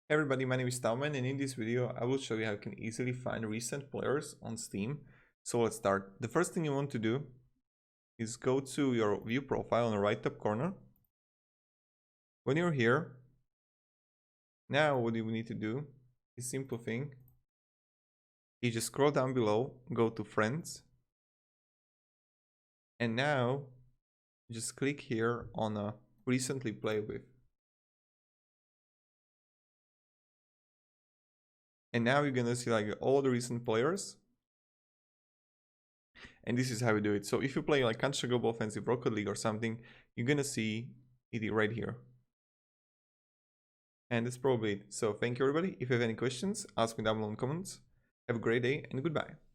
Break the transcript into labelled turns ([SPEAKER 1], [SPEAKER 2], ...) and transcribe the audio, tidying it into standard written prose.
[SPEAKER 1] Hey everybody, my name is TaoMan, and in this video I will show you how you can easily find recent players on Steam. So let's start. The first thing you want to do is go to your view profile in the right top corner. When you're here, now what you need to do is simple thing. You just scroll down below, go to friends, and now just click here on a recently played with. And now you're gonna see like all the recent players. And this is how we do it. So if you play like Counter Global Offensive, Rocket League or something, you're gonna see it right here. And that's probably it. So thank you everybody. If you have any questions, ask me down below in the comments. Have a great day and goodbye.